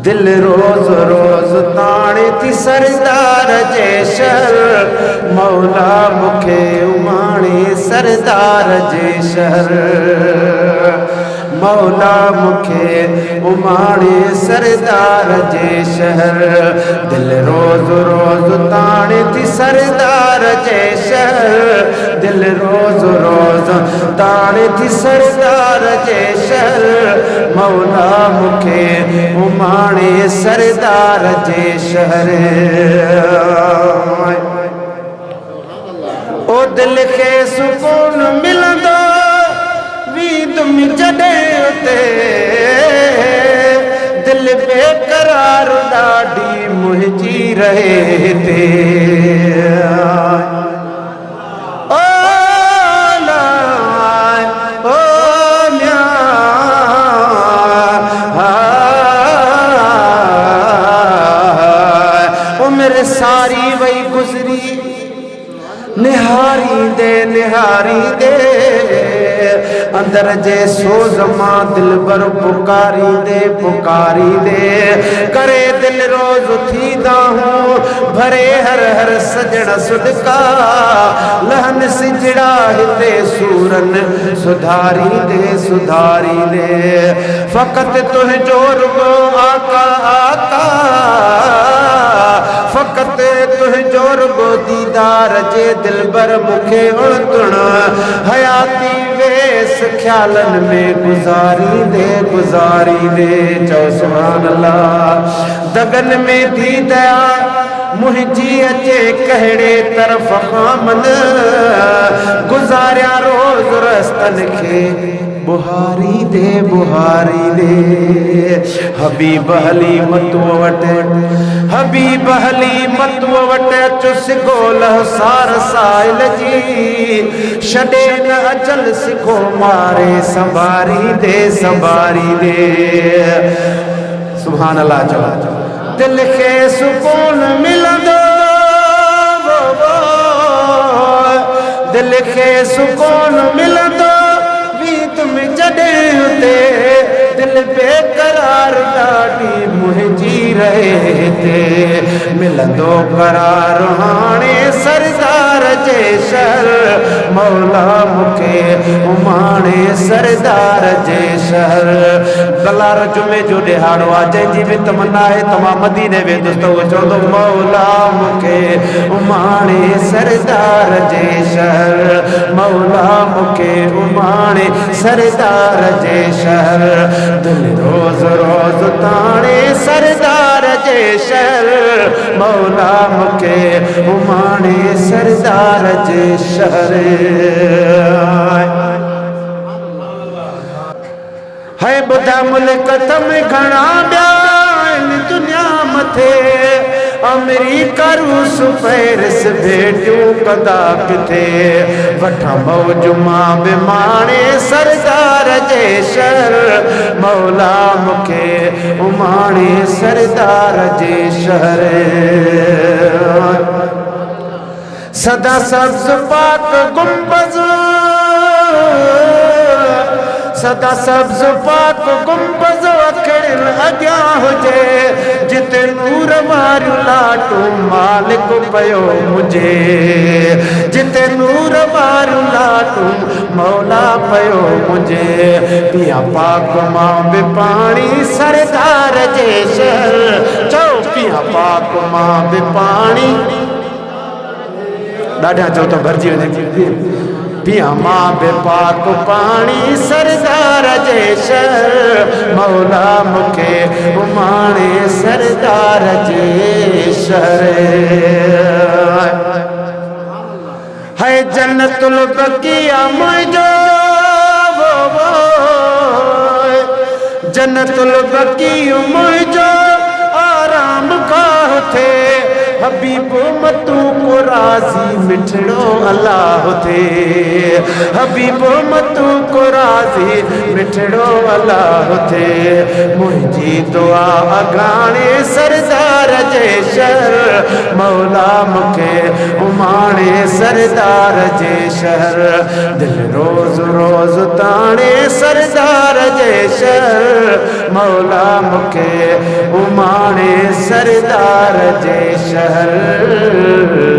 दिल रोज़ रोज़ ताणे थी सरदार जे शहर मौला मूंखे उमाणे सरदार जे शहर मौला मूंखे उमाणे सरदार जे शहर दिल रोज़ रोज़ ताणे थी सरदार जे शहर दिल रोज़ रोज़ ताणे थी सरदार जे शहर मौला मूंखे उमाणे सरदार जे शहर ओ दिल खे सुकून मिलंदो तुम जॾे उते दिल बेकरार ॾाढी मुंहिंजी रहे हिते ओ लाए ओ म्या ओ मेरे सारी वही गुज़री निहारी दे अंदर जे सोज़ मां दिल बर पुकारी दे करे दिल रोज़ थींदा हूँ भरे हर हर सजण सुडका लहन सिजड़ा हिते सूरन सुधारी दे फ़क़त तुंहिंजो रुगो आका आका फ़क़त तुंहिंजो रुगो दीदार जे दिल बर मूंखे उणतुण हयाती वेस ख्यालन में गुज़ारी दे चओ सुभान अल्लाह दगन में दी दया मुंहिंजी अचे कहिड़े तरफ़ खां मन गुज़ारिया रोज़ रस्तन खे बुहारी दे हबीब हली मतुओ वट चुस गोल सार साइल जी छॾे न अजल सिखो मारे संभारी दे सुभान अल्लाह चओ दिल खे सुकून मिलंदो दिल खे सुकून मिलंदो तुम जॾे उते दिल बेकरार ॾाढी मुंहिंजी रहे हिते मिलंदो करार हाणे सरदार जे शहर मौला मूंखे उमाणे सरदार जे शहर दलार जुमे जो ॾिहाड़ो आहे जंहिंजी बि तमन्ना आहे तमां मदीने वेंदुसि त उहो चवंदो मौला मूंखे उमाणे सरदार जे शहर मौला मूंखे उमाणे सरदार जे शहर दिल रोज़ रोज़ ताणे सरदार जे शहर मौला मूंखे उमाणे सरदार जे शहर है ॿुधा मुल्क तम घणा ॿिया आहिनि दुनिया मथे अमेरिका रूस पेरिस भेटियूं कंदा किथे वठां मौज मां बि माणे सरदार जे शहर मौला मूंखे उमाणे सरदार जे शहर सदा सब्ज़ पाक गुंबज़ सदा सब्ज़ पाक गुंबज़ अखिण अॻियां हुजे जिते नूर वारियूं लाटूं मालिक पियो हुजे जिते नूर वारियूं लाटूं मौला पियो हुजे पिया पाक मां बि पाणी सरदार जे शहर चओ पिया पाक मां बि पाणी ॾाढा चओ त भरिजी वञे पिया मां बि पाक पाणी सरदार जे शहर मौला मूंखे उमाणे सरदार जे शहर है जन्नतुल बक़िया मुंहिंजो जन्नतुल बक़िया मुंहिंजो आराम गाह थे हबीब मतू को राज़ी मिठड़ो अल्लाह थे हबीब मतू को राज़ी मिठड़ो अल्लाह थे मुंहिंजी दुआ अगाणे सरदार सरदार जे शहर मौला मूंखे उमाणे सरदार जे शहर दिल रोज़ रोज़ ताणे सरदार जे शहर मौला मूंखे उमाणे सरदार जे शहर